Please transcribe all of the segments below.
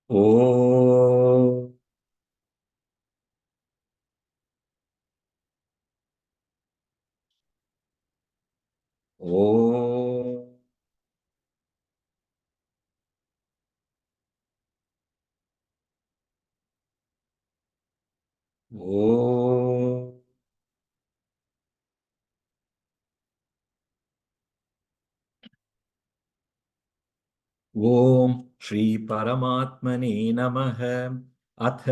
ओ ओ ओ ॐ श्री परमात्मने नमः। अथ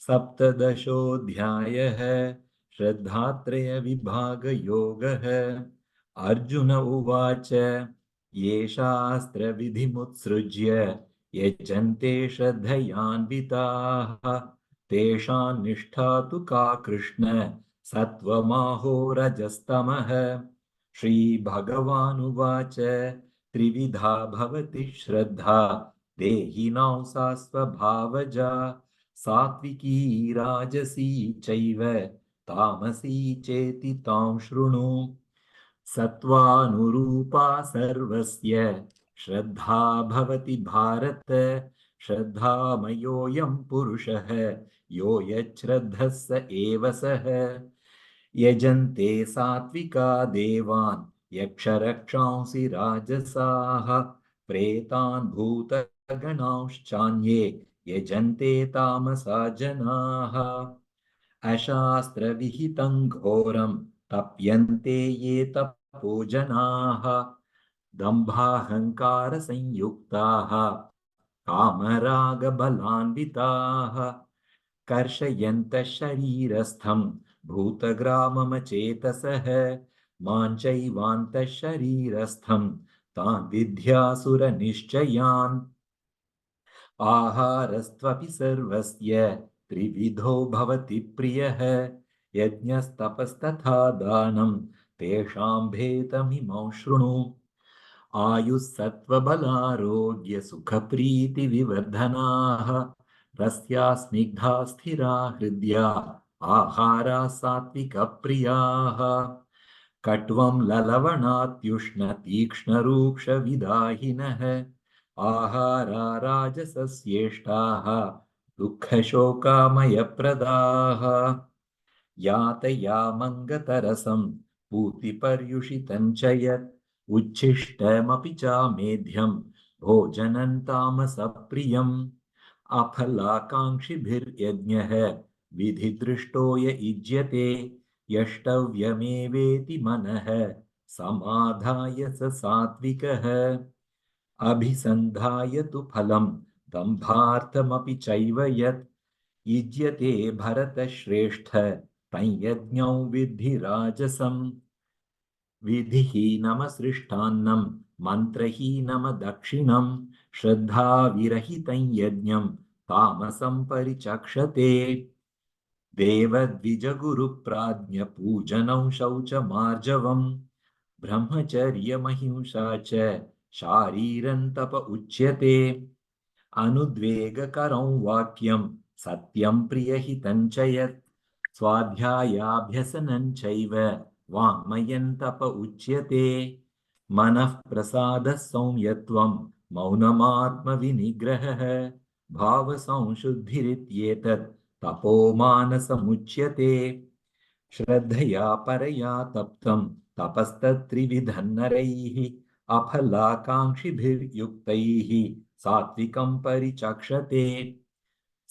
सप्तदशोऽध्यायः। श्रद्धात्रय विभाग योगः। अर्जुन उवाच ये शास्त्रविधिमुत्सृज्य यजन्ते श्रद्धयान्विताः तेषां निष्ठा तु का कृष्ण सत्त्वमाहो रजस्तमः। श्रीभगवानुवाच त्रिविधा भवति श्रद्धा देहिनां सा स्वभावजा सात्विकी राजसी चैव तामसी चेति तां शृणु। सत्त्वानुरूपा सर्वस्य श्रद्धा भवति भारत। श्रद्धामयोऽयं पुरुषः यो यच्छ्रद्धः स एव सः। यजन्ते सात्विका देवान् यक्षरक्षांसि राजसाः प्रेतान् भूतगणांश्चान्ये यजन्ते तामसा जनाः। अशास्त्रविहितं घोरं तप्यन्ते ये तपो जनाः दम्भाहङ्कारसंयुक्ताः कामरागबलान्विताः कर्षयन्तः शरीरस्थं भूतग्राममचेतसः मां चैवान्तः शरीरस्थं तान् विद्यासुरनिश्चयान्। आहारस्त्वपि सर्वस्य त्रिविधो भवति प्रियः यज्ञस्तपस्तथा दानं तेषां भेदमिमं शृणु। आयुः सत्त्वबलारोग्यसुखप्रीतिविवर्धनाः रस्या स्निग्धा स्थिरा हृद्या आहारा सात्विकप्रियाः कट्वं ललवणात्युष्णतीक्ष्णरूक्षविदाहिनः आहारा राजसस्येष्टाः दुःखशोकामयप्रदाः यातयामङ्गतरसं पूतिपर्युषितं च यत् उच्छिष्टमपि चामेध्यं भोजनं तामसप्रियम् अफलाकाङ्क्षिभिर्यज्ञः विधिदृष्टो य युज्यते यष्टव्यमेवेति मनः समाधाय स सात्विकः अभिसन्धाय तु फलं दम्भार्थमपि चैव यत् युज्यते भरतश्रेष्ठ तं यज्ञौ विद्धि राजसम् विधिहीनमसृष्टान्नं मन्त्रहीनमदक्षिणं श्रद्धाविरहितं यज्ञं तामसं परिचक्षते देवद्विजगुरुप्राज्ञपूजनं शौचमार्जवम् ब्रह्मचर्यमहिंसा च शारीरं तप उच्यते अनुद्वेगकरं वाक्यं सत्यं प्रियहितं च यत् स्वाध्यायाभ्यसनं चैव वाङ्मयं तप उच्यते मनः प्रसादः संयत्वं मौनमात्मविनिग्रहः भावसंशुद्धिरित्येतत् तपो मानसमुच्यते श्रद्धया परया तप्तं तपस्तत्त्रिविधं नरैः अफलाकाङ्क्षिभिर्युक्तैः सात्विकं परिचक्षते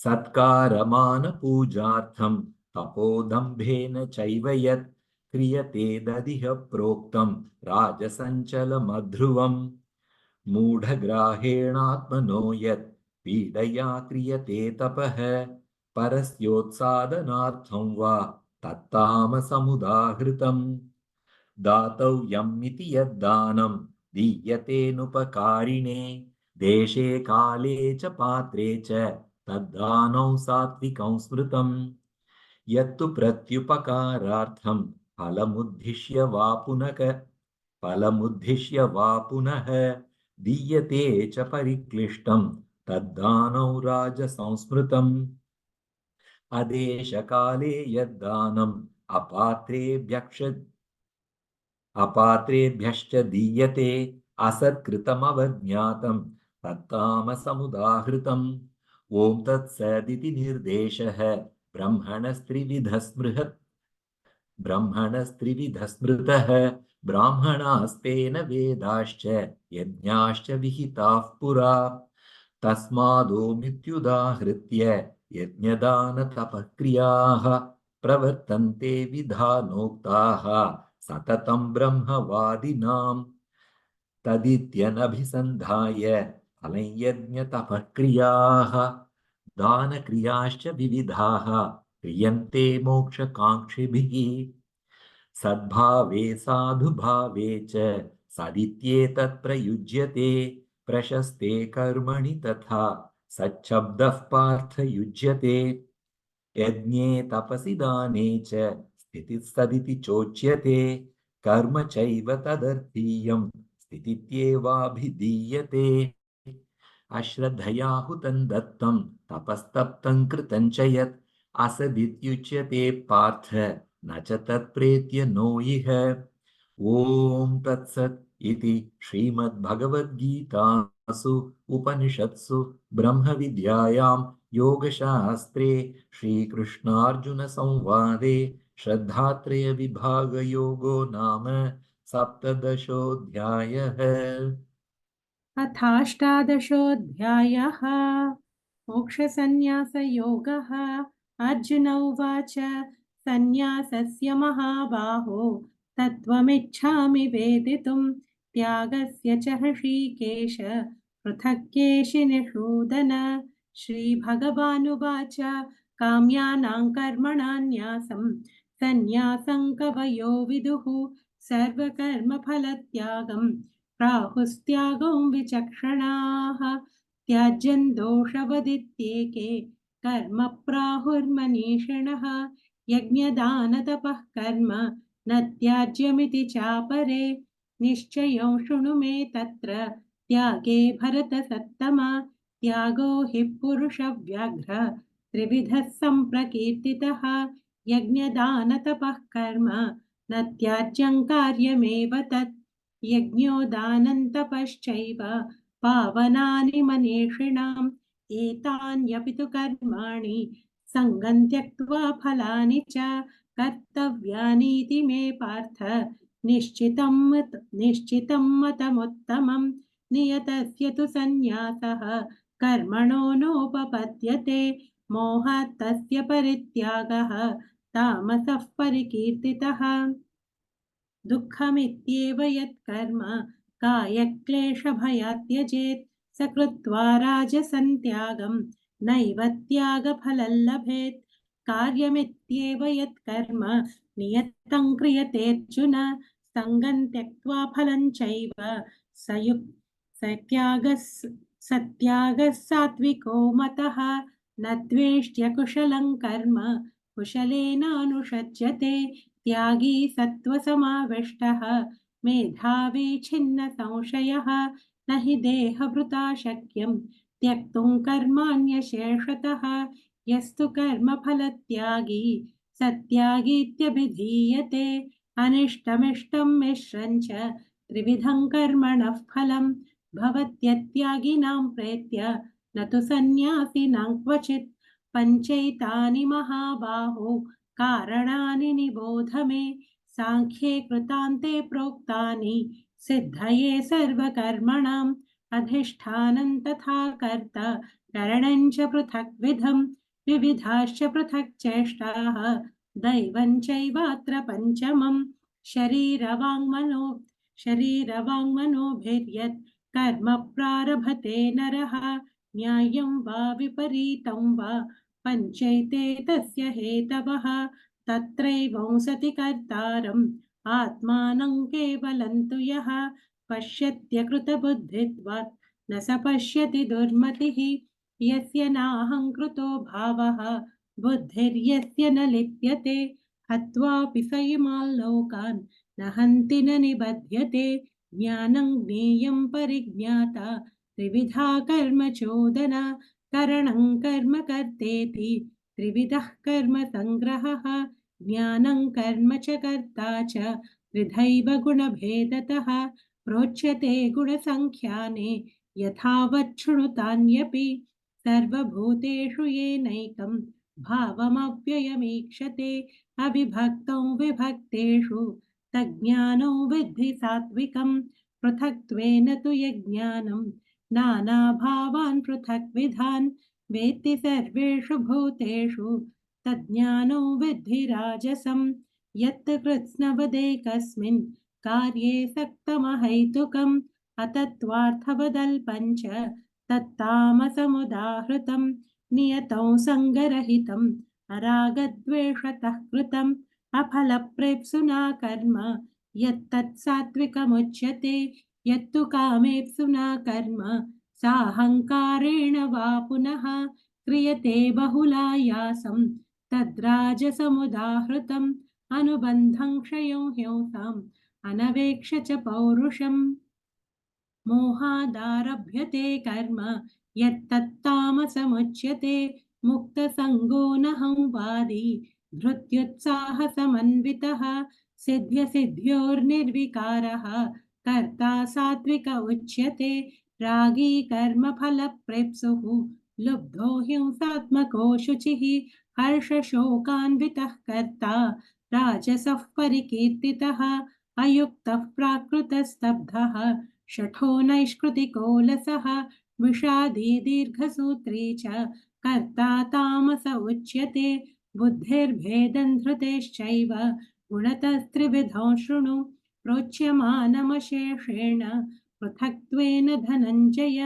सत्कारमानपूजार्थं तपोदम्भेन चैव यत् क्रियते ददिह प्रोक्तं राजसञ्चलमध्रुवम् मूढग्राहेणात्मनो यत् पीडया क्रियते तपः परस्योत्सादनार्थं वा तत्तामसमुदाहृतम् दातव्यमिति यद्दानं दीयतेनुपकारिणे देशे काले च पात्रे च तद्दानं सात्विकं स्मृतम् यत्तु प्रत्युपकारार्थं फलमुद्दिश्य वा पुनः दीयते च परिक्लिष्टं तद्दानं राजसंस्मृतम् अदेशकाले यद्दानम् अपात्रेभ्यश्च दीयते असत्कृतमवज्ञातं तत्तामसमुदाहृतम् ॐ तत्सदिति निर्देशः ब्रह्मणस्त्रिविधः स्मृतः ब्राह्मणास्तेन वेदाश्च यज्ञाश्च विहिताः पुरा तस्मादोमित्युदाहृत्य यज्ञदानतपक्रियाः प्रवर्तन्ते विधानोक्ताः सततं ब्रह्मवादिनाम् तदित्यनभिसन्धाय फलं यज्ञतपक्रियाः दानक्रियाश्च विविधाः क्रियन्ते मोक्षकाङ्क्षिभिः सद्भावे साधुभावे च सदित्येतत् प्रयुज्यते प्रशस्ते कर्मणि तथा सच्छब्दः पार्थ युज्यते यज्ञे तपसि दाने च स्थितिः सदिति चोच्यते कर्म चैव तदर्थीयं स्थितित्येवाभिधीयते अश्रद्धया हुतं दत्तं तपस्तप्तं कृतं च यत् असदित्युच्यते पार्थ न च तत्प्रेत्य नो इह ॐ तत्सत् इति श्रीमद्भगवद्गीतासु उपनिषत्सु ब्रह्मविद्यायां योगशास्त्रे श्रीकृष्णार्जुनसंवादे श्रद्धात्रयविभागयोगो नाम सप्तदशोऽध्यायः अथाष्टादशोऽध्यायः मोक्षसंन्यासयोगः। अर्जुन उवाच सन्न्यासस्य महाबाहो तत्त्वमिच्छामि वेदितुं त्यागस्य च हृषीकेश पृथक् केशिनिषूदन। श्रीभगवानुवाच काम्यानां कर्मणां न्यासं सन्न्यासं कवयो विदुः सर्वकर्मफलत्यागं प्राहुस्त्यागं विचक्षणाः त्याज्यं दोषवदित्येके कर्म प्राहुर्मनीषिणः यज्ञदानतपः कर्म न त्याज्यमिति चापरे निश्चयं शृणु मे तत्र त्यागे भरतसत्तमा त्यागो हि पुरुषव्याघ्र त्रिविधः सम्प्रकीर्तितः यज्ञदानतपः कर्म न त्याज्यं कार्यमेव तत् यज्ञो दानं तपश्चैव पावनानि मनीषिणाम् एतान्यपि तु कर्माणि सङ्गं त्यक्त्वा फलानि च कर्तव्यानीति मे पार्थ निश्चितं मतमुत्तमम् नियतस्य तु सन्न्यासः कर्मणो नोपपद्यते मोहात् तस्य परित्यागः तामसः परिकीर्तितः दुःखमित्येव यत्कर्म कायक्लेशभयात् त्यजेत् स कृत्वा राजसं त्यागं नैव त्यागफलं लभेत् कार्यमित्येव यत्कर्म नियतं क्रियतेऽर्जुन सङ्गं त्यक्त्वा फलं चैव सत्यागः सात्विको मतः न द्वेष्ट्य कुशलं कर्म कुशलेनानुषज्यते त्यागी सत्त्वसमाविष्टः मेधावी छिन्न संशयः न हि देहभृता शक्यं त्यक्तुं कर्माण्यशेषतः यस्तु कर्मफलत्यागी सत्यागीत्यभिधीयते अनिष्टमिष्टं मिश्रं च त्रिविधं कर्मणः फलं भवत्यत्यागिनां प्रेत्य न तु सन्न्यासिनां क्वचित् पञ्चैतानि महाबाहो कारणानि निबोध मे साङ्ख्ये कृतान्ते प्रोक्तानि सिद्धये सर्वकर्मणाम् अधिष्ठानं तथा कर्ता करणं च पृथग्विधं विविधाश्च पृथक् चेष्टाः दैवं चैवात्र पञ्चमम् शरीरवाङ्मनोभिर्यत् कर्म प्रारभते नरः न्यायं वा विपरीतं वा पञ्चैते तस्य हेतवः तत्रैवं सति कर्तारम् आत्मानं केवलं तु यः पश्यत्यकृतबुद्धित्वात् न स पश्यति दुर्मतिः यस्य नाहङ्कृतो भावः बुद्धिर्यस्य न लिप्यते हत्वापि स इमान् लोकान् न हन्ति न निबध्यते ज्ञानं ज्ञेयं परिज्ञाता त्रिविधा कर्म चोदना करणं कर्म कर्तेति त्रिविधः कर्म संग्रहः ज्ञानं कर्म च कर्ता च त्रिधैव गुणभेदतः प्रोच्यते गुणसङ्ख्याने यथावत् शृणुतान्यपि सर्वभूतेषु येनैकं भावमव्ययमीक्षते अविभक्तौ विभक्तेषु तज्ज्ञानो विद्धि सात्विकं पृथक्त्वेन तु यज्ञानं नानाभावान् पृथक्विधान् वेत्ति सर्वेषु भूतेषु तज्ज्ञानो विद्धि राजसं यत् कृत्स्नवदेकस्मिन् कार्ये सक्तमहैतुकम् अतत्त्वार्थवदल्पञ्च तत्तामसमुदाहृतं नियतौ सङ्गरहितम् अरागद्वेषतः कृतम् अफलप्रेप्सुना कर्म यत्तत् सात्विकमुच्यते यत्तु कामेप्सुना कर्म साहङ्कारेण वा पुनः क्रियते बहुलायासं तद्राजसमुदाहृतम् अनुबन्धं क्षयं हिंसाम् अनवेक्ष्य च पौरुषम् मोहादारभ्यते कर्म यत्तत्तामसमुच्यते मुक्तसङ्गो नहंवादी धृत्युत्साहसमन्वितः सिद्ध्यसिद्ध्योर्निर्विकारः कर्ता सात्विक उच्यते रागी कर्मफलप्रेप्सुः लुब्धो हिंसात्मको शुचिः हर्षशोकान्वितः कर्ता राजसः परिकीर्तितः अयुक्तः प्राकृतस्तब्धः शठो नैष्कृतिको लसः विषादी दीर्घसूत्री च कर्ता तामस उच्यते बुद्धिर्भेदं धृतेश्चैव गुणतस्त्रिविधौ शृणु प्रोच्यमानमशेषेण पृथक्त्वेन धनञ्जय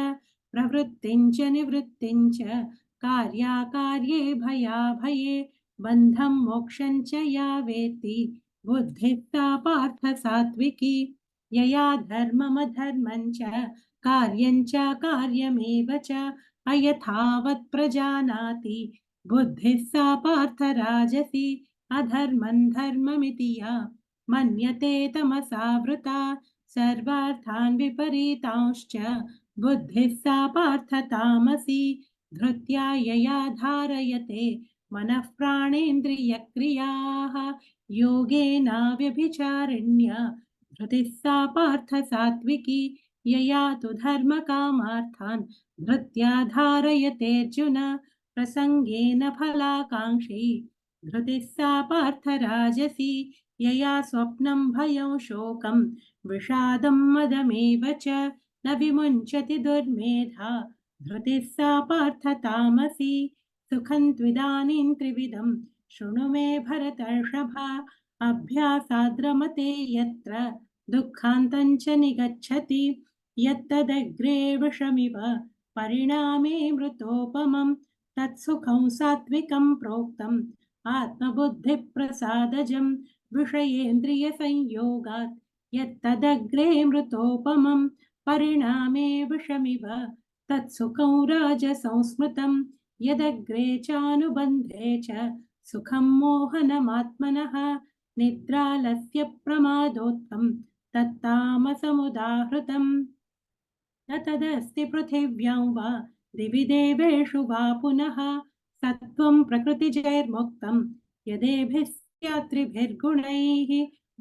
प्रवृत्तिं च निवृत्तिं च कार्याकार्ये भयाभये बन्धं मोक्षं च या वेत्ति बुद्धिः सा पार्थ सात्विकी यया धर्ममधर्मं च कार्यं च कार्यमेव च अयथावत् प्रजानाति बुद्धिः सा पार्थ राजसी अधर्मं धर्ममिति या मन्यते तमसावृता सर्वार्थान् विपरीतांश्च बुद्धिः सा पार्थ तामसी धृत्या यया धारयते मनः प्राणेन्द्रियक्रियाः योगेनाव्यभिचारिण्या धृतिः सा पार्थ सात्विकी यया तु धर्मकामार्थान् धृत्या धारयतेऽर्जुन प्रसङ्गेन फलाकाङ्क्षी धृतिः सा पार्थ राजसी यया स्वप्नं भयं शोकं विषादं मदमेव च न विमुञ्चति दुर्मेधा धृतिः सा पार्थ तामसी सुखं त्विदानीं त्रिविधं शृणु मे भरतर्षभा अभ्यासाद्रमते यत्र दुःखान्तं च निगच्छति यत्तदग्रे विषमिव परिणामे मृतोपमं तत्सुखं सात्विकं प्रोक्तम् आत्मबुद्धिप्रसादजं विषयेन्द्रियसंयोगात् यत्तदग्रे मृतोपमं परिणामे विषमिव तत्सुखं राजसंस्मृतं यदग्रे चानुबन्धे च सुखं मोहनमात्मनः निद्रालस्य प्रमादोत्थं तत्तामसमुदाहृतम् न तदस्ति पृथिव्यां वा दिवि देवेषु वा पुनः सत्त्वं प्रकृतिजैर्मुक्तं यदेभिः स्यात्रिभिर्गुणैः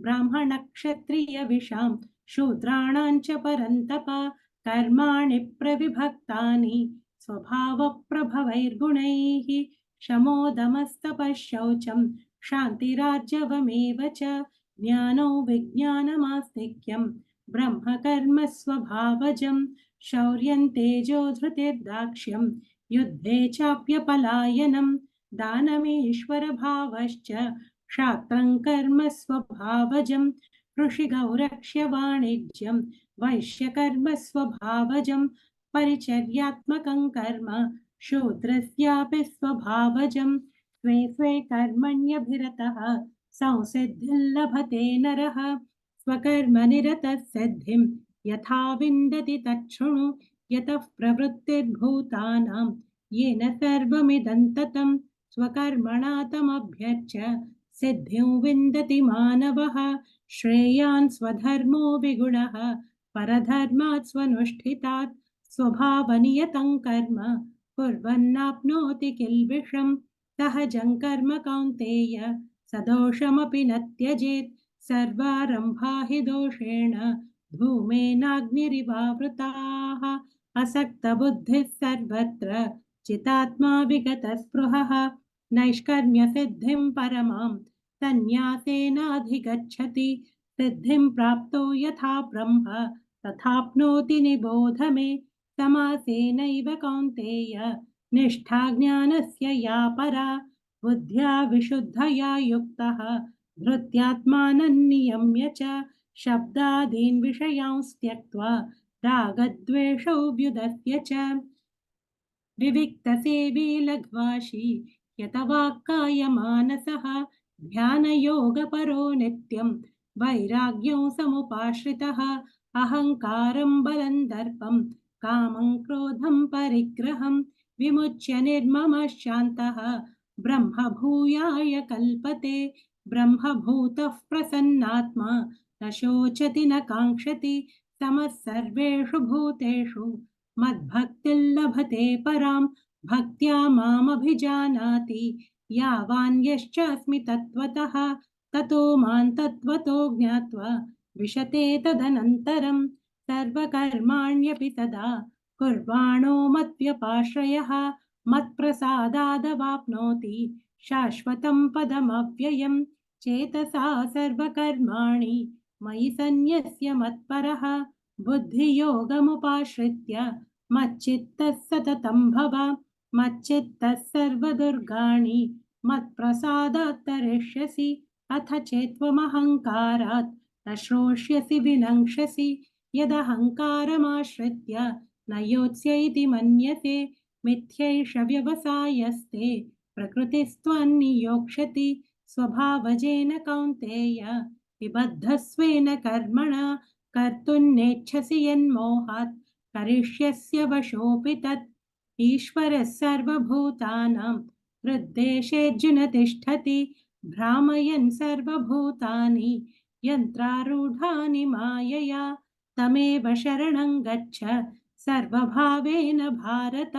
ब्राह्मणक्षत्रियविषां शूद्राणां च परन्तप कर्माणि प्रविभक्तानि स्वभावप्रभवैर्गुणैः शमोदमस्तपःशौचं क्षान्तिरार्जवमेव च ज्ञानो विज्ञानमास्तिक्यं ब्रह्मकर्म स्वभावजं शौर्यं तेजो धृतिर्दाक्ष्यं युद्धे चाप्यपलायनं दानमीश्वरभावश्च क्षात्रं कर्म स्वभावजं कृषिगौरक्ष्य वाणिज्यं वैश्यकर्म स्वभावजं परिचर्यात्मकं कर्म शूद्रस्यापि स्वभावजं स्वे स्वे कर्मण्यभिरतः संसिद्धिं लभते नरः स्वकर्मनिरतः सिद्धिं यथा विन्दति तच्छृणु यतः प्रवृत्तिर्भूतानां येन सर्वमिदं ततं स्वकर्मणा तमभ्यर्च्य सिद्धिं विन्दति मानवः श्रेयान् स्वधर्मो विगुणः परधर्मात् स्वनुष्ठितात् स्वभावनियतं कर्म कुर्वन्नाप्नोति किल्बिषं सहजं कर्म कौन्तेय सदोषमपि न त्यजेत् सर्वारम्भा हि दोषेण धूमेनाग्निरिवावृताः असक्तबुद्धिः सर्वत्र चितात्मा विगतस्पृहः नैष्कर्म्यसिद्धिं परमां सन्न्यासेनाधिगच्छति सिद्धिं प्राप्तो यथा ब्रह्म तथाप्नोति निबोध मे समासेनैव कौन्तेय निष्ठा ज्ञानस्य या परा बुद्ध्या विशुद्धया युक्तः धृत्यात्मानं नियम्य च शब्दादीन् विषयांस् त्यक्त्वा रागद्वेषौ व्युदस्य च विविक्तसेवी लघ्वाशी यतवाक्कायमानसः ध्यानयोगपरो नित्यं वैराग्यं समुपाश्रितः अहङ्कारं बलं दर्पं कामं क्रोधं परिग्रहं विमुच्य निर्ममः शान्तः ब्रह्मभूयाय कल्पते ब्रह्मभूतः प्रसन्नात्मा न शोचति न काङ्क्षति समः सर्वेषु भूतेषु मद्भक्तिर्लभते परां भक्त्या मामभिजानाति यावान्यश्चास्मि तत्त्वतः ततो मां तत्त्वतो ज्ञात्वा विशते तदनन्तरं सर्वकर्माण्यपि सदा कुर्वाणो मद्व्यपाश्रयः मत्प्रसादादवाप्नोति शाश्वतं पदमव्ययं चेतसा सर्वकर्माणि मयि सन्न्यस्य मत्परः बुद्धियोगमुपाश्रित्य मच्चित्तः सततं भव मच्चित्तः सर्वदुर्गाणि मत्प्रसादात् तरिष्यसि अथ चेत्त्वमहङ्कारात् न श्रोष्यसि विनङ्क्ष्यसि यदहङ्कारमाश्रित्य न योत्स्य इति मन्यते मिथ्यैष व्यवसायस्ते प्रकृतिस्त्वन्नियोक्ष्यति स्वभावजेन कौन्तेय निबद्धस्वेन कर्मणा कर्तुं नेच्छसि यन्मोहात् करिष्यस्य वशोऽपि तत् ईश्वरः सर्वभूतानां हृद्देशेऽर्जुन तिष्ठति भ्रामयन् सर्वभूतानि यन्त्रारूढानि मायया तमेव शरणं गच्छ सर्वभावेन भारत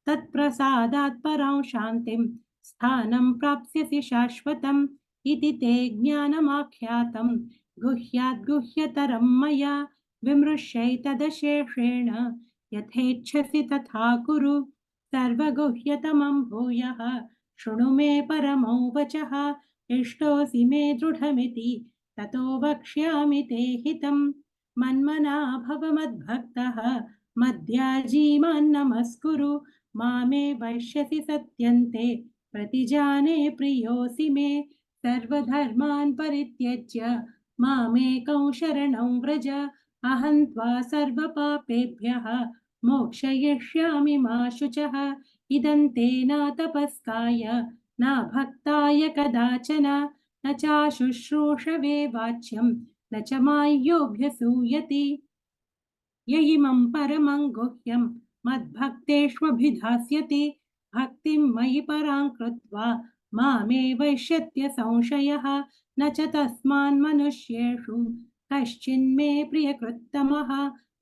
तत्प्रसादात् परां शान्तिं स्थानं प्राप्स्यसि शाश्वतम् इति ते ज्ञानमाख्यातं गुह्याद् गुह्यतरं मया विमृश्यैतदशेषेण यथेच्छसि तथा कुरु सर्वगुह्यतमं भूयः शृणु मे परमो वचः इष्टोऽसि मे दृढमिति ततो वक्ष्यामि ते हितं मन्मना भव मद्भक्तः मद्याजी मां नमस्कुरु मामे वैश्यसि सत्यन्ते प्रतिजाने प्रियोऽसि मे सर्वधर्मान् परित्यज्य मामेकं शरणं व्रज अहं त्वा सर्वपापेभ्यः मोक्षयिष्यामि मा शुचः इदं ते न तपस्काय न भक्ताय कदाचन न चाशुश्रूषवे वाच्यं न च माय्योऽभ्यसूयति य इमं परमं गुह्यं मद्भक्तेष्वभिधास्यति भक्तिं मयि परां कृत्वा मामे वैश्यत्य संशयः न च तस्मान् मनुष्येषु कश्चिन्मे प्रियकृत्तमः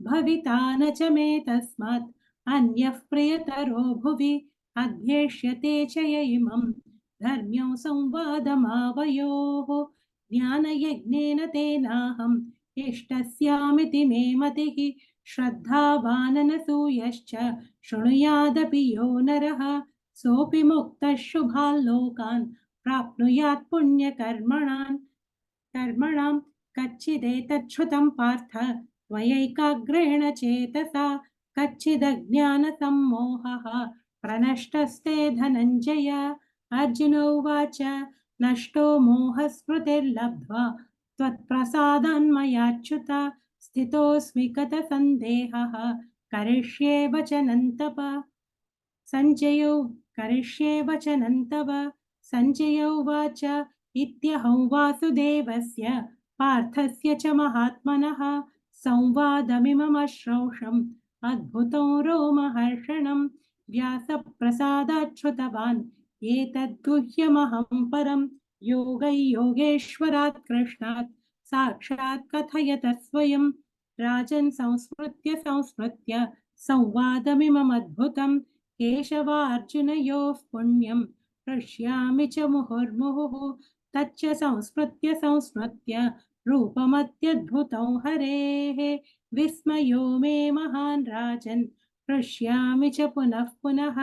भविता न च मे तस्मात् अन्यः प्रियतरो भुवि अध्येष्यते च य इमं धर्म्यो संवादमावयोः ज्ञानयज्ञेन तेनाहम् इष्टस्यामिति मे मतिः श्रद्धावाननसूयश्च शृणुयादपि यो नरः सोऽपि मुक्तः शुभान् लोकान् प्राप्नुयात् कर्मणां कच्चिदेतच्छ्रुतं पार्थ त्वयैकाग्रेण चेतसा कच्चिदज्ञानसम्मोहः प्रनष्टस्ते धनञ्जय अर्जुन उवाच नष्टो मोहस्मृतिर्लब्ध्वा त्वत्प्रसादान्मयाच्युत स्थितोऽस्मि गतसन्देहः करिष्ये वचनं तव सञ्जय उवाच इत्यहं वासुदेवस्य पार्थस्य च महात्मनः संवादमिममश्रौषम् अद्भुतं रोमहर्षणं व्यासप्रसादात् श्रुतवान् एतद्गुह्यमहं परं योगैयोगेश्वरात् कृष्णात् साक्षात् कथयत स्वयं राजन् संस्मृत्य संवादमिममद्भुतं केशवार्जुनयोः पुण्यं हृष्यामि च मुहुर्मुहुः तच्च संस्मृत्य रूपमत्यद्भुतं हरेः विस्मयो मे महान् राजन् हृष्यामि च पुनः पुनः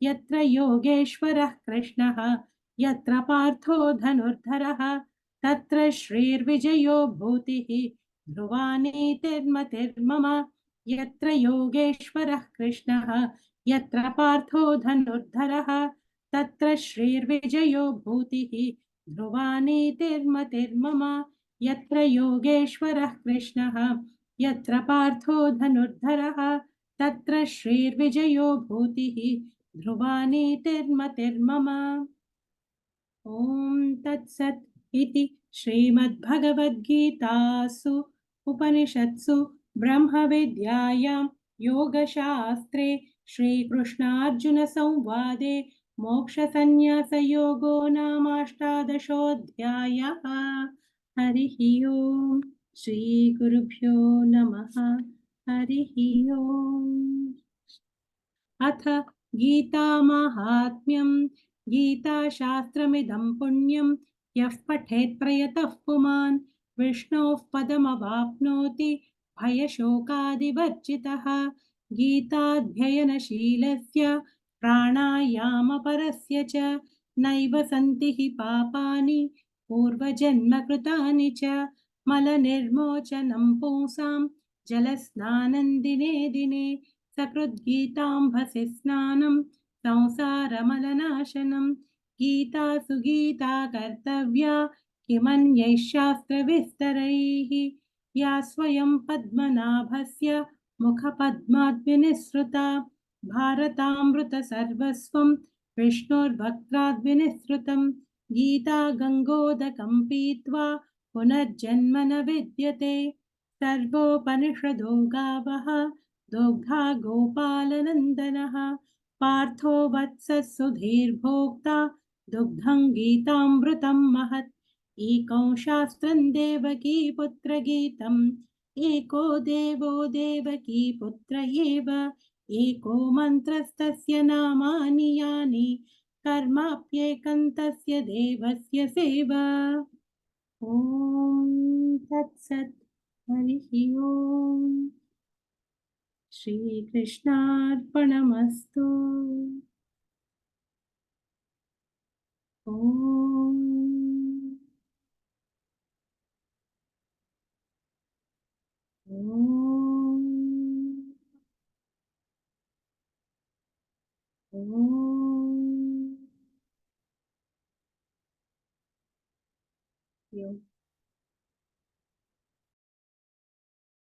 यत्र योगेश्वरः कृष्णः यत्र पार्थो धनुर्धरः तत्र श्रीर्विजयो भूतिः ध्रुवा नीतिर्मतिर्मम यत्र योगेश्वरः कृष्णः यत्र पार्थो धनुर्धरः तत्र श्रीर्विजयो भूतिः ध्रुवा नीतिर्मतिर्मम यत्र योगेश्वरः कृष्णः यत्र पार्थो धनुर्धरः तत्र श्रीर्विजयो भूतिः ध्रुवा नीतिर्मतिर्मम ॐ तत्सत् इति श्रीमद्भगवद्गीतासु उपनिषत्सु ब्रह्मविद्यायां योगशास्त्रे श्रीकृष्णार्जुनसंवादे मोक्षसंन्यासयोगो नामाष्टादशोऽध्यायः हरिः ओम् श्रीगुरुभ्यो नमः हरिः ओम् अथ गीतामाहात्म्यं गीताशास्त्रमिदं पुण्यं यः पठेत् प्रयतः पुमान् विष्णोः पदमवाप्नोति भयशोकादिवर्जितः गीताध्ययनशीलस्य प्राणायामपरस्य च नैव सन्ति हि पापानि पूर्वजन्मकृतानि च मलनिर्मोचनं पुंसां जलस्नानं दिने दिने सकृद्गीताम्भसि स्नानं संसारमलनाशनं गीतासु गीता कर्तव्या किमन्यैः शास्त्रविस्तरैः या स्वयं पद्मनाभस्य मुखपद्माद्विनिसृता भारतामृतसर्वस्वं विष्णोर्भक्ताद्विनिसृतं गीता गङ्गोदकं पीत्वा पुनर्जन्म न विद्यते सर्वोपनिषदो गावः दुग्धा गोपालनन्दनः पार्थो वत्सः सुधीर्भोक्ता दुग्धं गीतामृतं महत् एकं शास्त्रं देवकी पुत्रगीतम् एको देवो देवकी पुत्र एव एको मन्त्रस्तस्य नामानि यानि कर्माप्येकं तस्य देवस्य सेवा ॐ तत्सत् हरिः ओम् श्रीकृष्णार्पणमस्तु ॐ